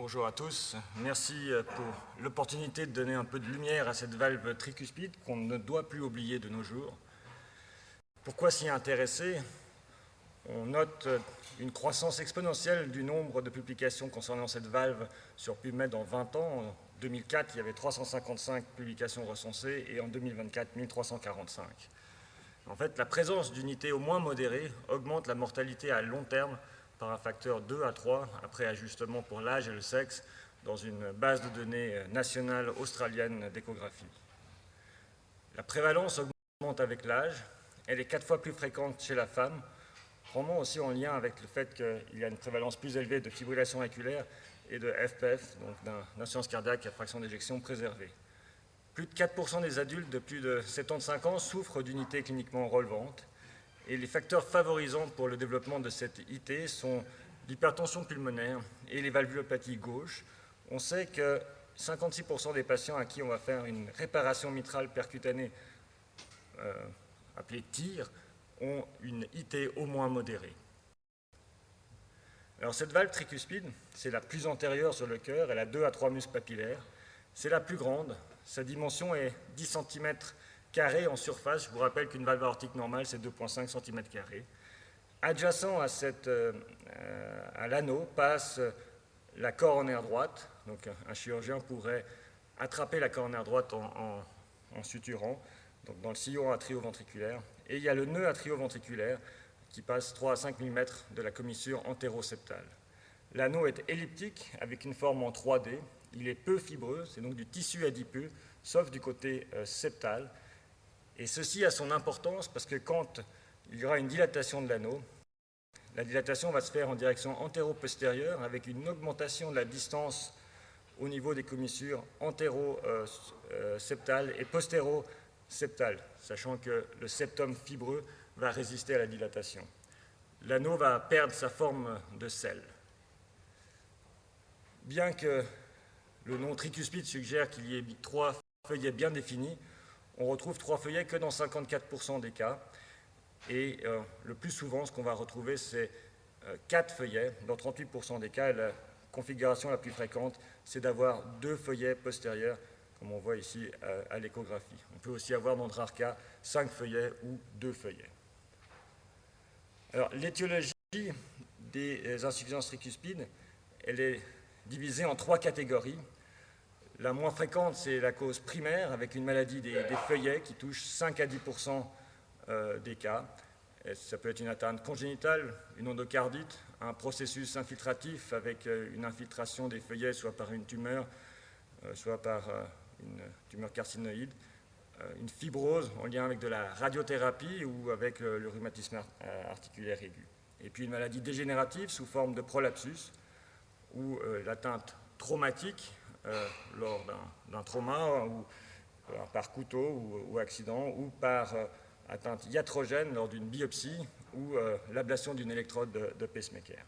Bonjour à tous. Merci pour l'opportunité de donner un peu de lumière à cette valve tricuspide qu'on ne doit plus oublier de nos jours. Pourquoi s'y intéresser? On note une croissance exponentielle du nombre de publications concernant cette valve sur PubMed en 20 ans. En 2004, il y avait 355 publications recensées et en 2024, 1345. En fait, la présence d'unités au moins modérées augmente la mortalité à long terme par un facteur 2 à 3 après ajustement pour l'âge et le sexe dans une base de données nationale australienne d'échographie. La prévalence augmente avec l'âge, elle est 4 fois plus fréquente chez la femme, probablement aussi en lien avec le fait qu'il y a une prévalence plus élevée de fibrillation auriculaire et de FPF, donc d'insuffisance cardiaque à fraction d'éjection préservée. Plus de 4% des adultes de plus de 75 ans souffrent d'unités cliniquement relevantes et les facteurs favorisants pour le développement de cette IT sont l'hypertension pulmonaire et les valvulopathies gauche. On sait que 56% des patients à qui on va faire une réparation mitrale percutanée appelée TIR ont une IT au moins modérée. Alors cette valve tricuspide, c'est la plus antérieure sur le cœur, elle a 2 à 3 muscles papillaires, c'est la plus grande, sa dimension est 10 cm² en surface. Je vous rappelle qu'une valve aortique normale, c'est 2,5 cm². Adjacent à l'anneau passe la coronaire droite. Donc un chirurgien pourrait attraper la coronaire droite en suturant, donc dans le sillon atrioventriculaire. Et il y a le nœud atrioventriculaire qui passe 3 à 5 mm de la commissure antéroseptale. L'anneau est elliptique avec une forme en 3D. Il est peu fibreux, c'est donc du tissu adipeux, sauf du côté septal. Et ceci a son importance parce que quand il y aura une dilatation de l'anneau, la dilatation va se faire en direction antéro-postérieure avec une augmentation de la distance au niveau des commissures antéro-septales et postéro-septales, sachant que le septum fibreux va résister à la dilatation. L'anneau va perdre sa forme de selle. Bien que le nom tricuspide suggère qu'il y ait 3 feuillets bien définis, on retrouve 3 feuillets que dans 54% des cas. Et le plus souvent, ce qu'on va retrouver, c'est 4 feuillets. Dans 38% des cas, la configuration la plus fréquente, c'est d'avoir 2 feuillets postérieurs, comme on voit ici à l'échographie. On peut aussi avoir, dans de rares cas, 5 feuillets ou 2 feuillets. Alors, l'étiologie des insuffisances tricuspides, elle est divisée en 3 catégories. La moins fréquente, c'est la cause primaire, avec une maladie des feuillets qui touche 5 à 10% des cas. Et ça peut être une atteinte congénitale, une endocardite, un processus infiltratif avec une infiltration des feuillets, soit par une tumeur, soit par une tumeur carcinoïde, une fibrose en lien avec de la radiothérapie ou avec le rhumatisme articulaire aigu. Et puis une maladie dégénérative sous forme de prolapsus, ou l'atteinte traumatique lors d'un trauma, ou par couteau ou accident, ou par atteinte iatrogène lors d'une biopsie ou l'ablation d'une électrode de pacemaker.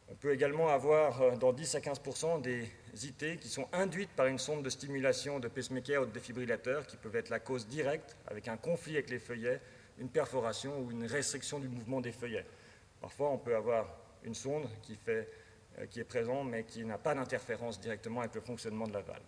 On peut également avoir dans 10 à 15% des IT qui sont induites par une sonde de stimulation de pacemaker ou de défibrillateur qui peuvent être la cause directe avec un conflit avec les feuillets, une perforation ou une restriction du mouvement des feuillets. Parfois, on peut avoir une sonde qui est présente mais qui n'a pas d'interférence directement avec le fonctionnement de la valve.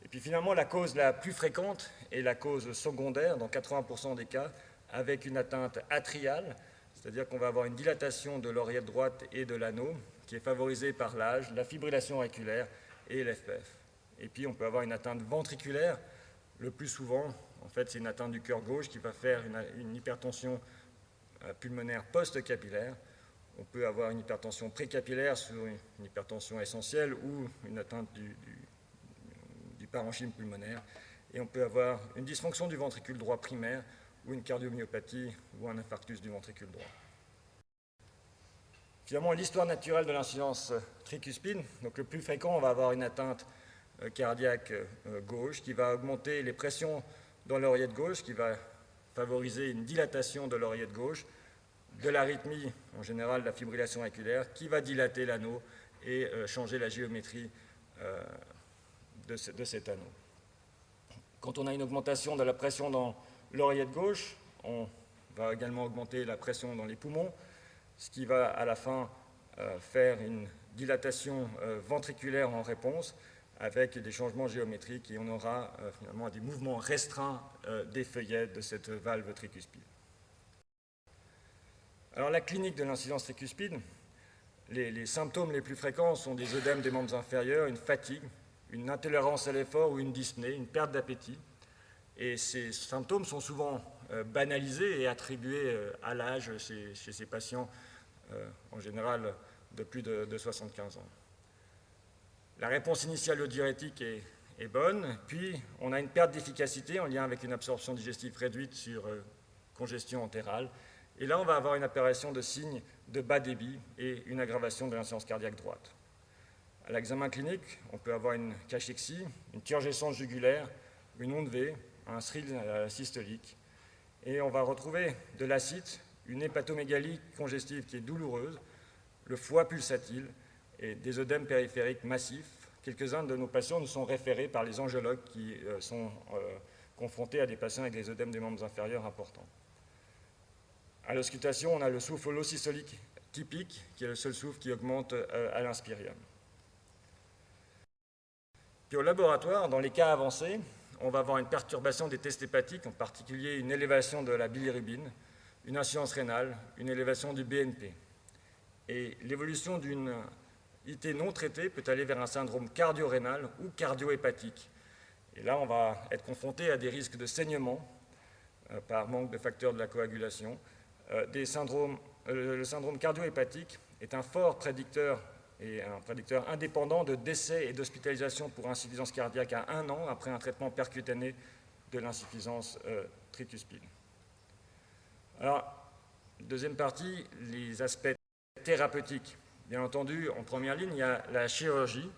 Et puis finalement, la cause la plus fréquente est la cause secondaire, dans 80% des cas, avec une atteinte atriale, c'est-à-dire qu'on va avoir une dilatation de l'oreillette droite et de l'anneau, qui est favorisée par l'âge, la fibrillation auriculaire et l'FPF. Et puis on peut avoir une atteinte ventriculaire, le plus souvent, en fait, c'est une atteinte du cœur gauche qui va faire une hypertension pulmonaire post-capillaire. On peut avoir une hypertension précapillaire sur une hypertension essentielle ou une atteinte du parenchyme pulmonaire, et on peut avoir une dysfonction du ventricule droit primaire ou une cardiomyopathie ou un infarctus du ventricule droit. Finalement, l'histoire naturelle de l'insuffisance tricuspide, donc le plus fréquent, on va avoir une atteinte cardiaque gauche qui va augmenter les pressions dans l'oreillette gauche, qui va favoriser une dilatation de l'oreillette gauche, de l'arythmie, en général la fibrillation auriculaire, qui va dilater l'anneau et changer la géométrie de cet anneau. Quand on a une augmentation de la pression dans l'oreillette gauche, on va également augmenter la pression dans les poumons, ce qui va à la fin faire une dilatation ventriculaire en réponse avec des changements géométriques et on aura finalement des mouvements restreints des feuillets de cette valve tricuspide. Alors la clinique de l'insuffisance tricuspide, les symptômes les plus fréquents sont des œdèmes des membres inférieurs, une fatigue, une intolérance à l'effort ou une dyspnée, une perte d'appétit. Et ces symptômes sont souvent banalisés et attribués à l'âge chez ces patients, en général de plus de 75 ans. La réponse initiale aux diurétiques est bonne, puis on a une perte d'efficacité en lien avec une absorption digestive réduite sur congestion entérale. Et là, on va avoir une apparition de signes de bas débit et une aggravation de l'insuffisance cardiaque droite. À l'examen clinique, on peut avoir une cachexie, une turgescence jugulaire, une onde V, un thrill systolique. Et on va retrouver de l'acide, une hépatomégalie congestive qui est douloureuse, le foie pulsatile et des œdèmes périphériques massifs. Quelques-uns de nos patients nous sont référés par les angiologues qui sont confrontés à des patients avec des œdèmes des membres inférieurs importants. À l'auscultation, on a le souffle holosystolique typique, qui est le seul souffle qui augmente à l'inspirium. Puis au laboratoire, dans les cas avancés, on va avoir une perturbation des tests hépatiques, en particulier une élévation de la bilirubine, une insuffisance rénale, une élévation du BNP. Et l'évolution d'une IT non traitée peut aller vers un syndrome cardio-rénal ou cardio-hépatique. Et là, on va être confronté à des risques de saignement par manque de facteurs de la coagulation. Le syndrome cardio-hépatique est un fort prédicteur et un prédicteur indépendant de décès et d'hospitalisation pour insuffisance cardiaque à 1 an après un traitement percutané de l'insuffisance tricuspide. Alors, deuxième partie, les aspects thérapeutiques. Bien entendu, en première ligne, il y a la chirurgie.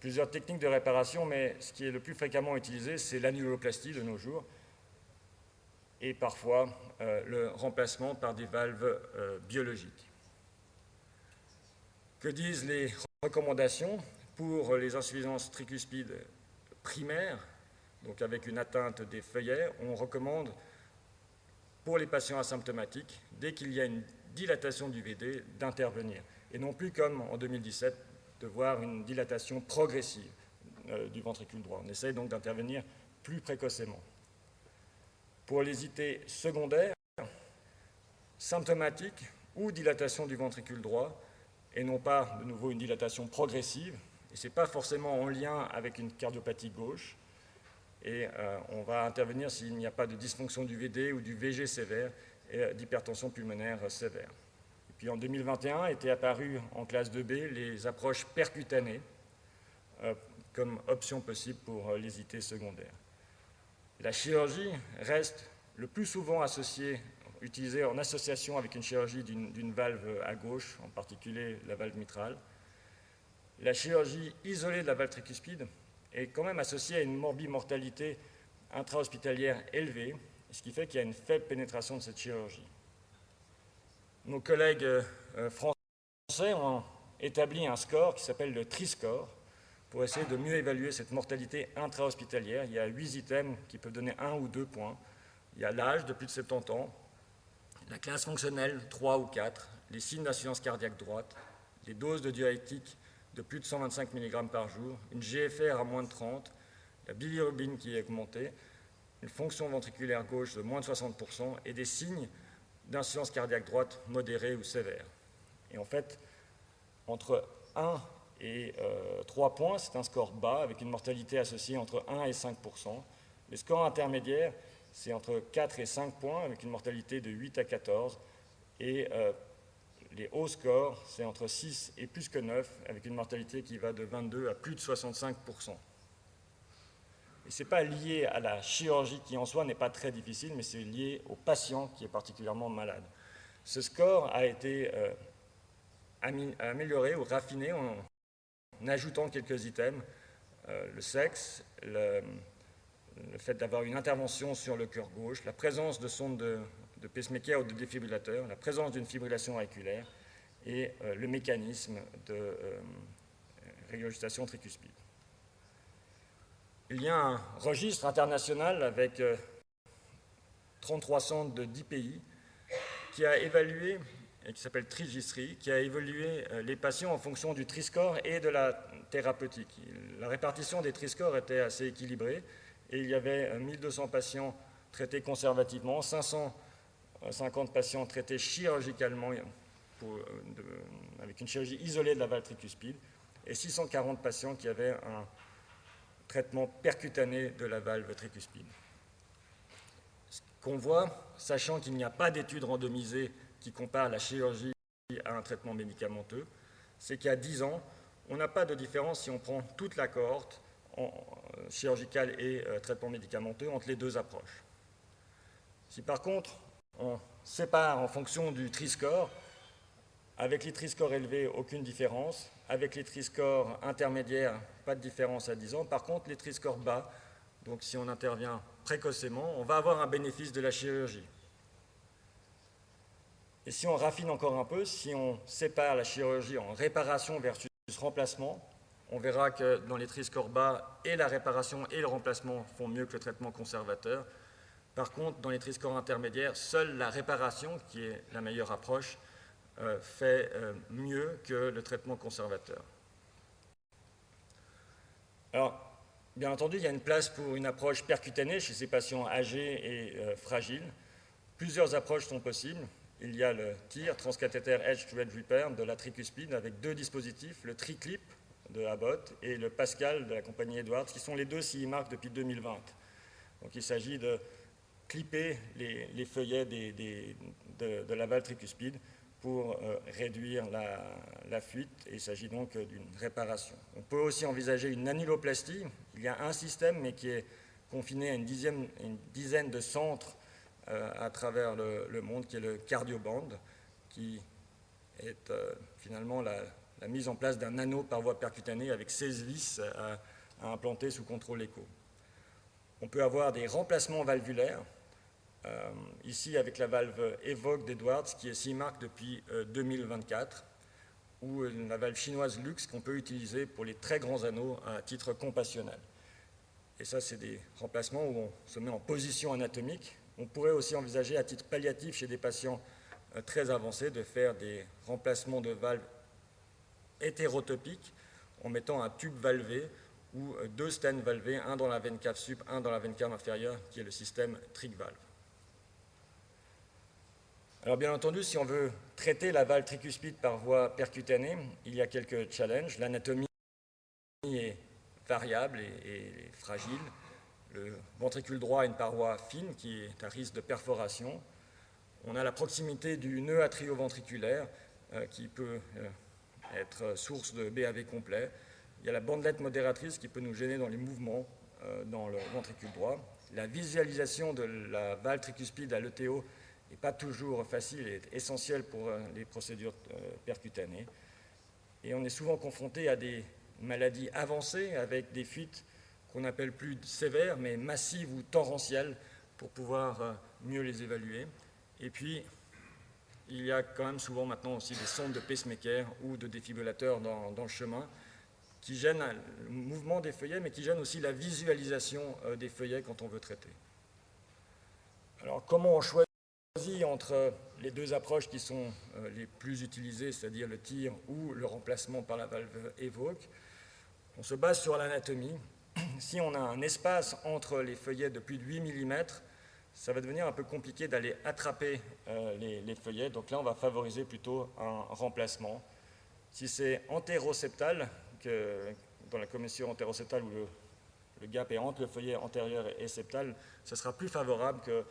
Plusieurs techniques de réparation, mais ce qui est le plus fréquemment utilisé, c'est l'annuloplastie de nos jours et parfois le remplacement par des valves biologiques. Que disent les recommandations pour les insuffisances tricuspides primaires, donc avec une atteinte des feuillets? On recommande pour les patients asymptomatiques, dès qu'il y a une dilatation du VD, d'intervenir. Et non plus comme en 2017, de voir une dilatation progressive du ventricule droit. On essaye donc d'intervenir plus précocement. Pour les IT secondaires, symptomatiques ou dilatation du ventricule droit, et non pas, de nouveau, une dilatation progressive, et ce n'est pas forcément en lien avec une cardiopathie gauche, et on va intervenir s'il n'y a pas de dysfonction du VD ou du VG sévère et d'hypertension pulmonaire sévère. Et puis en 2021 étaient apparues en classe 2B les approches percutanées comme option possible pour les IT secondaires. La chirurgie reste le plus souvent utilisée en association avec une chirurgie d'une valve à gauche, en particulier la valve mitrale. La chirurgie isolée de la valve tricuspide est quand même associée à une morbimortalité intra-hospitalière élevée, ce qui fait qu'il y a une faible pénétration de cette chirurgie. Nos collègues français ont établi un score qui s'appelle le TRI-score pour essayer de mieux évaluer cette mortalité intra-hospitalière. Il y a 8 items qui peuvent donner 1 ou 2 points. Il y a l'âge de plus de 70 ans, la classe fonctionnelle 3 ou 4, les signes d'insuffisance cardiaque droite, les doses de diurétiques de plus de 125 mg par jour, une GFR à moins de 30, la bilirubine qui est augmentée, une fonction ventriculaire gauche de moins de 60% et des signes d'insuffisance cardiaque droite modérée ou sévère. Et en fait, entre 1 et 3 points, c'est un score bas avec une mortalité associée entre 1 et 5%. Les scores intermédiaires, c'est entre 4 et 5 points avec une mortalité de 8 à 14. Et les hauts scores, c'est entre 6 et plus que 9 avec une mortalité qui va de 22 à plus de 65%. Et ce n'est pas lié à la chirurgie qui en soi n'est pas très difficile, mais c'est lié au patient qui est particulièrement malade. Ce score a été amélioré ou raffiné en ajoutant quelques items, le sexe, le fait d'avoir une intervention sur le cœur gauche, la présence de sondes de pacemaker ou de défibrillateur, la présence d'une fibrillation auriculaire et le mécanisme de régurgitation tricuspide. Il y a un registre international avec 33 centres de 10 pays qui a évalué et qui s'appelle Trigistri, qui a évalué les patients en fonction du Triscore et de la thérapeutique. La répartition des Triscores était assez équilibrée et il y avait 1200 patients traités conservativement, 550 patients traités chirurgicalement avec une chirurgie isolée de la valve tricuspide et 640 patients qui avaient un traitement percutané de la valve tricuspide. Ce qu'on voit, sachant qu'il n'y a pas d'études randomisées qui comparent la chirurgie à un traitement médicamenteux, c'est qu'à 10 ans, on n'a pas de différence si on prend toute la cohorte chirurgicale et traitement médicamenteux entre les deux approches. Si par contre, on sépare en fonction du Triscore, avec les Triscores élevés, aucune différence. Avec les Triscores intermédiaires, pas de différence à 10 ans. Par contre, les Triscores bas, donc si on intervient précocement, on va avoir un bénéfice de la chirurgie. Et si on raffine encore un peu, si on sépare la chirurgie en réparation versus remplacement, on verra que dans les Triscores bas, et la réparation et le remplacement font mieux que le traitement conservateur. Par contre, dans les Triscores intermédiaires, seule la réparation, qui est la meilleure approche, fait mieux que le traitement conservateur. Alors, bien entendu, il y a une place pour une approche percutanée chez ces patients âgés et fragiles. Plusieurs approches sont possibles. Il y a le TEER, Transcatheter Edge-to-Edge Repair, de la tricuspide, avec deux dispositifs, le TriClip de Abbott et le Pascal de la compagnie Edwards, qui sont les deux CE mark depuis 2020. Donc il s'agit de clipper les feuillets de la valve tricuspide pour réduire la fuite, et il s'agit donc d'une réparation. On peut aussi envisager une annuloplastie. Il y a un système, mais qui est confiné à une dizaine de centres à travers le monde, qui est le Cardioband, qui est finalement la mise en place d'un anneau par voie percutanée avec 16 vis à implanter sous contrôle écho. On peut avoir des remplacements valvulaires, ici avec la valve Evoque d'Edwards, qui est CE mark depuis 2024, ou la valve chinoise Lux, qu'on peut utiliser pour les très grands anneaux à titre compassionnel. Et ça, c'est des remplacements où on se met en position anatomique. On pourrait aussi envisager à titre palliatif chez des patients très avancés de faire des remplacements de valves hétérotopiques en mettant un tube valvé ou deux stènes valvés, un dans la veine cave sup, un dans la veine cave inférieure, qui est le système TricValve. Alors bien entendu, si on veut traiter la valve tricuspide par voie percutanée, il y a quelques challenges. L'anatomie est variable et fragile. Le ventricule droit a une paroi fine qui est à risque de perforation. On a la proximité du nœud atrioventriculaire qui peut être source de BAV complet. Il y a la bandelette modératrice qui peut nous gêner dans les mouvements dans le ventricule droit. La visualisation de la valve tricuspide à l'ETO n'est pas toujours facile et est essentielle pour les procédures percutanées. Et on est souvent confronté à des maladies avancées avec des fuites qu'on n'appelle plus sévères, mais massives ou torrentielles pour pouvoir mieux les évaluer. Et puis, il y a quand même souvent maintenant aussi des sondes de pacemaker ou de défibrillateurs dans le chemin qui gênent le mouvement des feuillets, mais qui gênent aussi la visualisation des feuillets quand on veut traiter. Alors, comment on choisit entre les deux approches qui sont les plus utilisées, c'est-à-dire le TEER ou le remplacement par la valve Evoque? On se base sur l'anatomie. Si on a un espace entre les feuillets de plus de 8 mm, ça va devenir un peu compliqué d'aller attraper les feuillets. Donc là, on va favoriser plutôt un remplacement. Si c'est antéroseptal, dans la commission antéroseptale où le gap est entre le feuillet antérieur et septal, ça sera plus favorable que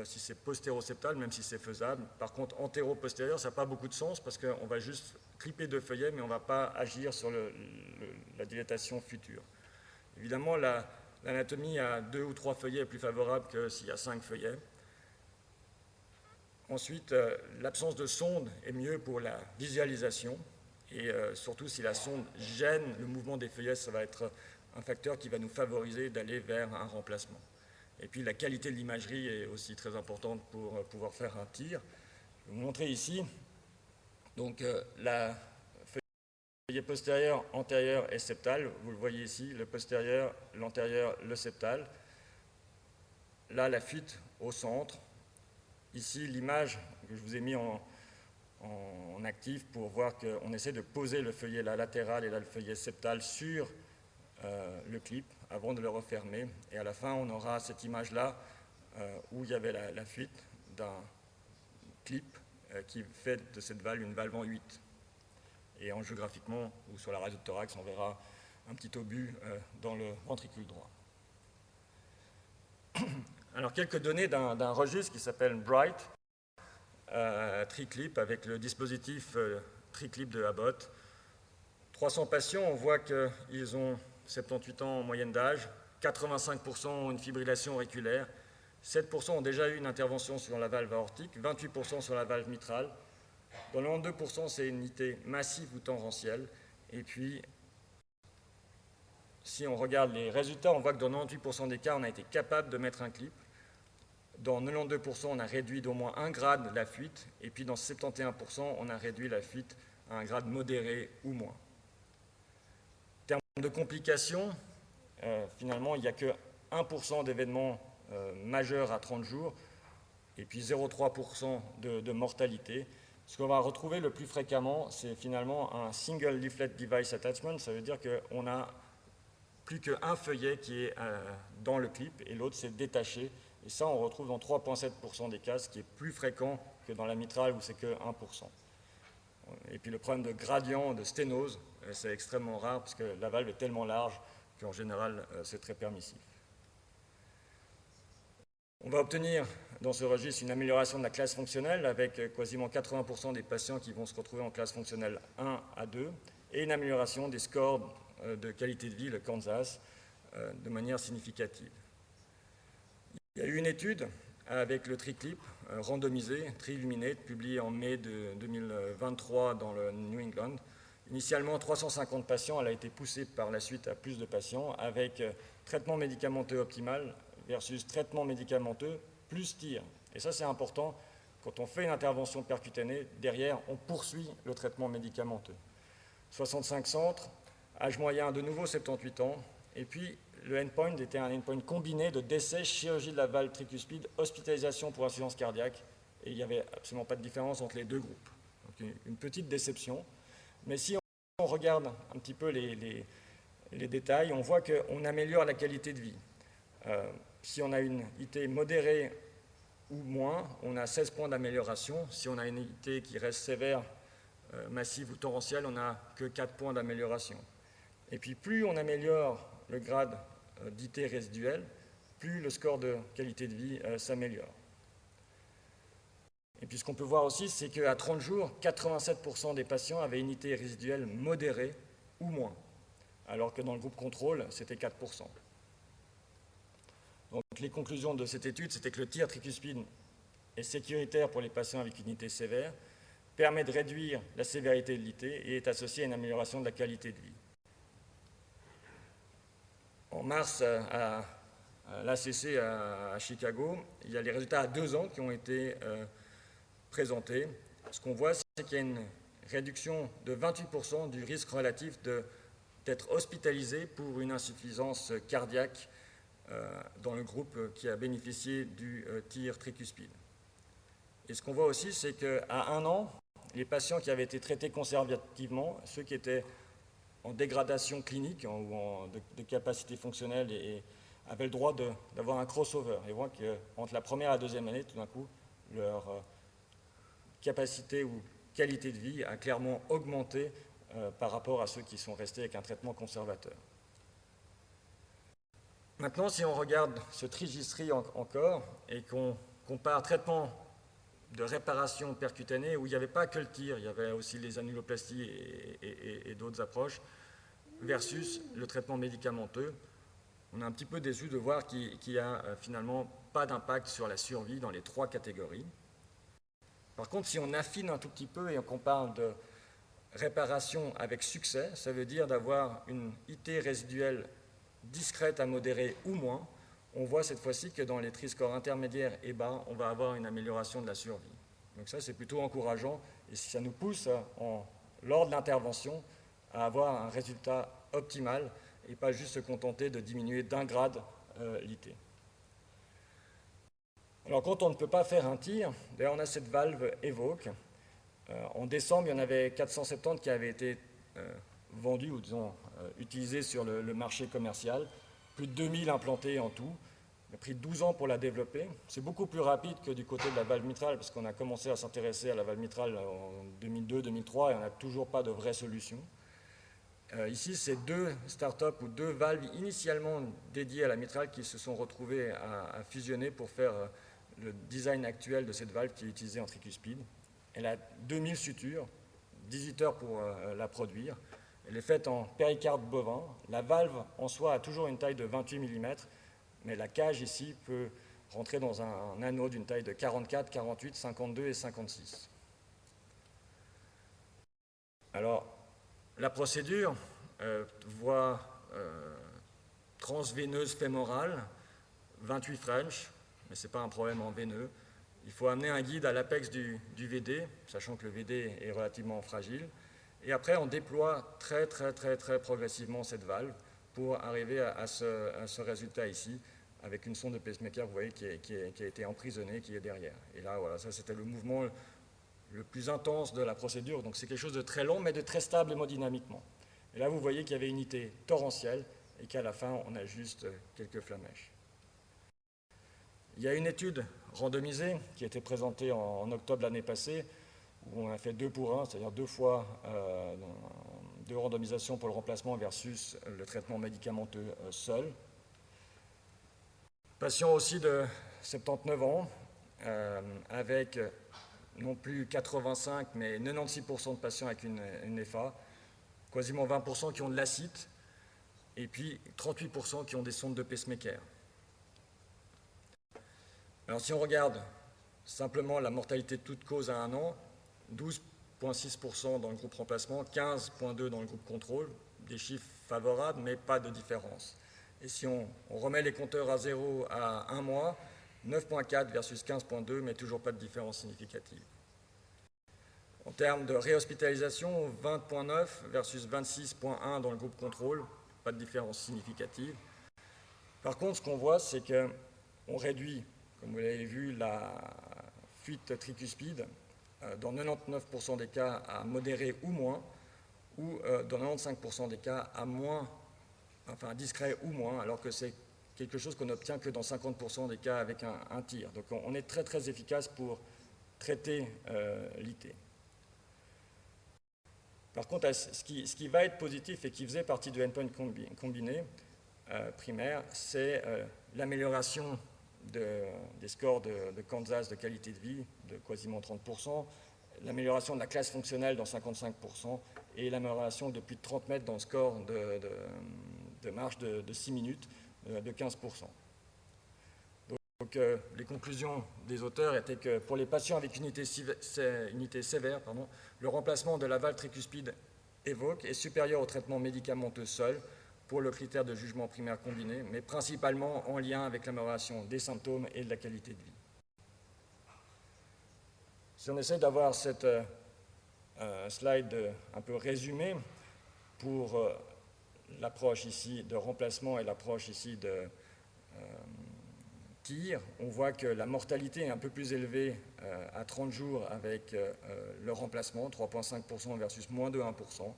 si c'est postéroseptal, même si c'est faisable. Par contre, antéro-postérieur, ça n'a pas beaucoup de sens parce qu'on va juste clipper deux feuillets, mais on ne va pas agir sur la dilatation future. Évidemment, l'anatomie à 2 ou 3 feuillets est plus favorable que s'il y a 5 feuillets. Ensuite, l'absence de sonde est mieux pour la visualisation. Et surtout, si la sonde gêne le mouvement des feuillets, ça va être un facteur qui va nous favoriser d'aller vers un remplacement. Et puis, la qualité de l'imagerie est aussi très importante pour pouvoir faire un TEER. Je vais vous montrer ici. Donc, la feuillet postérieur, antérieur et septal, vous le voyez ici, le postérieur, l'antérieur, le septal. Là, la fuite au centre. Ici, l'image que je vous ai mis en actif pour voir qu'on essaie de poser le feuillet latéral et là, le feuillet septal sur le clip avant de le refermer. Et à la fin, on aura cette image-là où il y avait la fuite d'un clip qui fait de cette valve une valve en 8. Et en jeu graphiquement, ou sur la radio de thorax, on verra un petit obus dans le ventricule droit. Alors, quelques données d'un registre qui s'appelle Bright, TriClip, avec le dispositif TriClip de Abbott. 300 patients, on voit qu'ils ont 78 ans en moyenne d'âge, 85% ont une fibrillation auriculaire, 7% ont déjà eu une intervention sur la valve aortique, 28% sur la valve mitrale. Dans le 92%, c'est une IT massive ou tangentielle. Et puis, si on regarde les résultats, on voit que dans 98% des cas, on a été capable de mettre un clip. Dans 92%, on a réduit d'au moins 1 grade la fuite. Et puis, dans 71%, on a réduit la fuite à un grade modéré ou moins. En termes de complications, finalement, il n'y a que 1% d'événements majeurs à 30 jours et puis 0,3% de mortalité. Ce qu'on va retrouver le plus fréquemment, c'est finalement un single leaflet device attachment. Ça veut dire qu'on n'a plus qu'un feuillet qui est dans le clip et l'autre s'est détaché. Et ça, on retrouve dans 3,7% des cas, ce qui est plus fréquent que dans la mitrale où c'est que 1%. Et puis le problème de gradient, de sténose, c'est extrêmement rare parce que la valve est tellement large qu'en général, c'est très permissif. On va obtenir dans ce registre une amélioration de la classe fonctionnelle avec quasiment 80% des patients qui vont se retrouver en classe fonctionnelle 1 à 2 et une amélioration des scores de qualité de vie, le Kansas, de manière significative. Il y a eu une étude avec le TriClip randomisé, Triluminate, publié en mai de 2023 dans le New England. Initialement, 350 patients, elle a été poussée par la suite à plus de patients avec traitement médicamenteux optimal versus traitement médicamenteux plus TIR. Et ça, c'est important. Quand on fait une intervention percutanée, derrière, on poursuit le traitement médicamenteux. 65 centres, âge moyen de nouveau 78 ans, et puis le endpoint était un endpoint combiné de décès, chirurgie de la valve tricuspide, hospitalisation pour insuffisance cardiaque, et il n'y avait absolument pas de différence entre les deux groupes. Donc une petite déception. Mais si on regarde un petit peu les détails, on voit qu'on améliore la qualité de vie. Si on a une IT modérée ou moins, on a 16 points d'amélioration. Si on a une IT qui reste sévère, massive ou torrentielle, on n'a que 4 points d'amélioration. Et puis plus on améliore le grade d'IT résiduel, plus le score de qualité de vie s'améliore. Et puis ce qu'on peut voir aussi, c'est qu'à 30 jours, 87% des patients avaient une IT résiduelle modérée ou moins, alors que dans le groupe contrôle, c'était 4%. Donc les conclusions de cette étude, c'était que le TIR tricuspide est sécuritaire pour les patients avec une IT sévère, permet de réduire la sévérité de l'IT et est associé à une amélioration de la qualité de vie. En mars, à l'ACC à Chicago, il y a les résultats à 2 ans qui ont été présentés. Ce qu'on voit, c'est qu'il y a une réduction de 28% du risque relatif d'être hospitalisé pour une insuffisance cardiaque dans le groupe qui a bénéficié du TIR tricuspide. Et ce qu'on voit aussi, c'est qu'à 1 an, les patients qui avaient été traités conservativement, ceux qui étaient en dégradation clinique ou de capacité fonctionnelle et avaient le droit d'avoir un crossover. Et on voit qu'entre la première et la deuxième année, tout d'un coup, leur capacité ou qualité de vie a clairement augmenté par rapport à ceux qui sont restés avec un traitement conservateur. Maintenant, si on regarde ce trigistri encore et qu'on compare traitement de réparation percutanée où il n'y avait pas que le TIR, il y avait aussi les annuloplasties et d'autres approches, versus le traitement médicamenteux, on est un petit peu déçu de voir qu'il n'y a finalement pas d'impact sur la survie dans les 3 catégories. Par contre, si on affine un tout petit peu et qu'on parle de réparation avec succès, ça veut dire d'avoir une IT résiduelle discrète à modérée ou moins, on voit cette fois-ci que dans les tri-scores intermédiaires et bas, on va avoir une amélioration de la survie. Donc ça, c'est plutôt encourageant et ça nous pousse, lors de l'intervention, à avoir un résultat optimal et pas juste se contenter de diminuer d'1 grade l'IT. Alors quand on ne peut pas faire un TIR, on a cette valve Evoque En décembre, il y en avait 470 qui avaient été vendus ou disons utilisés sur le marché commercial, plus de 2000 implantés en tout. Il a pris 12 ans pour la développer. C'est beaucoup plus rapide que du côté de la valve mitrale, parce qu'on a commencé à s'intéresser à la valve mitrale en 2002-2003 et on n'a toujours pas de vraie solution. Ici, c'est 2 startups ou 2 valves initialement dédiées à la mitrale qui se sont retrouvées à fusionner pour faire le design actuel de cette valve qui est utilisée en tricuspide. Elle a 2000 sutures, 18 heures pour la produire. Elle est faite en péricarde bovin. La valve en soi a toujours une taille de 28 mm, mais la cage ici peut rentrer dans un anneau d'une taille de 44, 48, 52 et 56. Alors, la procédure, voie transveineuse fémorale, 28 French, mais ce n'est pas un problème en veineux. Il faut amener un guide à l'apex du VD, sachant que le VD est relativement fragile. Et après, on déploie très progressivement cette valve pour arriver à ce résultat ici, avec une sonde de pacemaker, vous voyez, qui a été emprisonnée, qui est derrière. Et là, voilà, ça c'était le mouvement le plus intense de la procédure. Donc c'est quelque chose de très long, mais de très stable hémodynamiquement. Et là, vous voyez qu'il y avait une unité torrentielle et qu'à la fin, on a juste quelques flamèches. Il y a une étude randomisée qui a été présentée en octobre l'année passée, où on a fait 2 pour 1, c'est-à-dire 2 fois 2 randomisations pour le remplacement versus le traitement médicamenteux seul. Patient aussi de 79 ans, avec non plus 85, mais 96% de patients avec une FA, quasiment 20% qui ont de l'acide, et puis 38% qui ont des sondes de pacemaker. Alors si on regarde simplement la mortalité de toute cause à 1 an, 12,6% dans le groupe remplacement, 15,2% dans le groupe contrôle, des chiffres favorables, mais pas de différence. Et si on remet les compteurs à 0 à 1 mois, 9,4 versus 15,2, mais toujours pas de différence significative. En termes de réhospitalisation, 20,9 versus 26,1 dans le groupe contrôle, pas de différence significative. Par contre, ce qu'on voit, c'est qu'on réduit, comme vous l'avez vu, la fuite tricuspide dans 99% des cas à modéré ou moins, ou dans 95% des cas à moins, enfin discret ou moins, alors que c'est quelque chose qu'on n'obtient que dans 50% des cas avec un tir. Donc on est très efficace pour traiter l'IT. Par contre, ce qui va être positif et qui faisait partie du endpoint combiné primaire, c'est l'amélioration des scores de Kansas de qualité de vie de quasiment 30%, l'amélioration de la classe fonctionnelle dans 55% et l'amélioration de plus de 30 mètres dans le score de marche de 6 minutes de 15%. Donc les conclusions des auteurs étaient que pour les patients avec unité sévère, le remplacement de la valve tricuspide EVOQUE est supérieur au traitement médicamenteux seul pour le critère de jugement primaire combiné, mais principalement en lien avec l'amélioration des symptômes et de la qualité de vie. Si on essaie d'avoir cette slide un peu résumée pour l'approche ici de remplacement et l'approche ici de tir, on voit que la mortalité est un peu plus élevée à 30 jours avec le remplacement, 3,5% versus moins de 1%.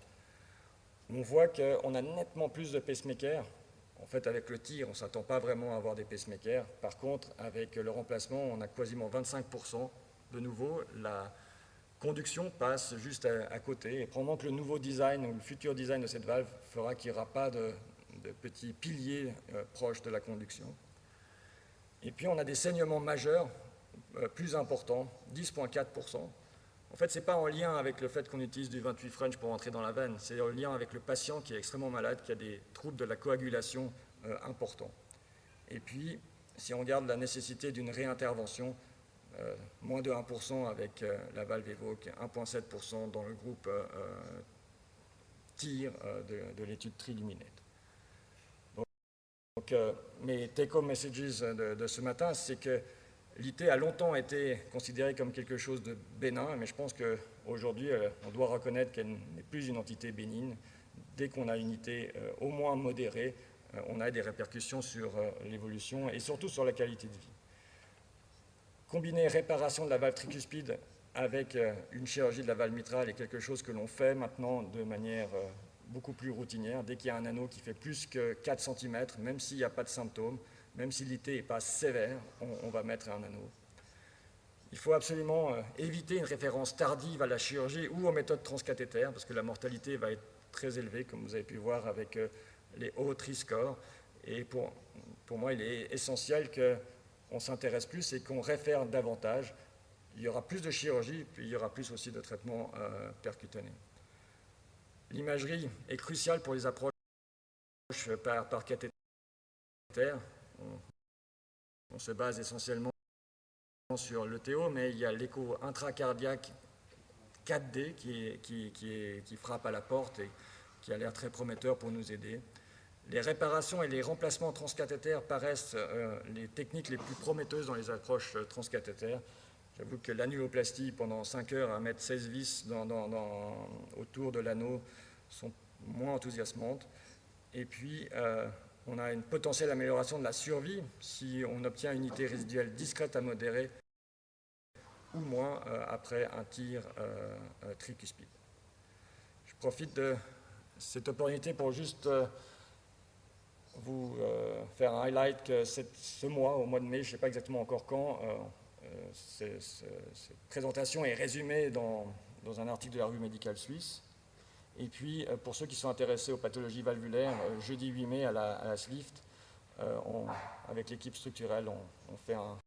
On voit qu'on a nettement plus de pacemakers. En fait, avec le tir, on ne s'attend pas vraiment à avoir des pacemakers. Par contre, avec le remplacement, on a quasiment 25%. De nouveau, la conduction passe juste à côté. Et probablement que le nouveau design ou le futur design de cette valve fera qu'il n'y aura pas de petits piliers proches de la conduction. Et puis, on a des saignements majeurs plus importants, 10,4%. En fait, ce n'est pas en lien avec le fait qu'on utilise du 28 French pour entrer dans la veine, c'est en lien avec le patient qui est extrêmement malade, qui a des troubles de la coagulation importants. Et puis, si on regarde la nécessité d'une réintervention, moins de 1% avec la valve EVOQUE, 1,7% dans le groupe TIR de l'étude Triluminate. Donc, mes take-home messages de ce matin, c'est que l'IT a longtemps été considérée comme quelque chose de bénin, mais je pense qu'aujourd'hui, on doit reconnaître qu'elle n'est plus une entité bénigne. Dès qu'on a une IT au moins modérée, on a des répercussions sur l'évolution et surtout sur la qualité de vie. Combiner réparation de la valve tricuspide avec une chirurgie de la valve mitrale est quelque chose que l'on fait maintenant de manière beaucoup plus routinière. Dès qu'il y a un anneau qui fait plus que 4 cm, même s'il n'y a pas de symptômes, même si l'IT n'est pas sévère, on va mettre un anneau. Il faut absolument éviter une référence tardive à la chirurgie ou aux méthodes transcathétaires, parce que la mortalité va être très élevée, comme vous avez pu voir avec les hauts TRI-scores. Et pour moi, il est essentiel qu'on s'intéresse plus et qu'on réfère davantage. Il y aura plus de chirurgie, puis il y aura plus aussi de traitements percutanés. L'imagerie est cruciale pour les approches par cathéter. On se base essentiellement sur l'ETO, mais il y a l'écho intracardiaque 4D qui frappe à la porte et qui a l'air très prometteur pour nous aider. Les réparations et les remplacements transcathétaires paraissent les techniques les plus prometteuses dans les approches transcathétaires. J'avoue que l'annuloplastie, pendant 5 heures, à mettre 16 vis autour de l'anneau, sont moins enthousiasmantes. Et puis, on a une potentielle amélioration de la survie si on obtient une unité résiduelle discrète à modérée ou moins après un tir tricuspide. Je profite de cette opportunité pour juste vous faire un highlight que ce mois, au mois de mai, je ne sais pas exactement encore quand, cette présentation est résumée dans un article de la revue médicale suisse. Et puis, pour ceux qui sont intéressés aux pathologies valvulaires, jeudi 8 mai à la SLIFT, avec l'équipe structurelle, on fait un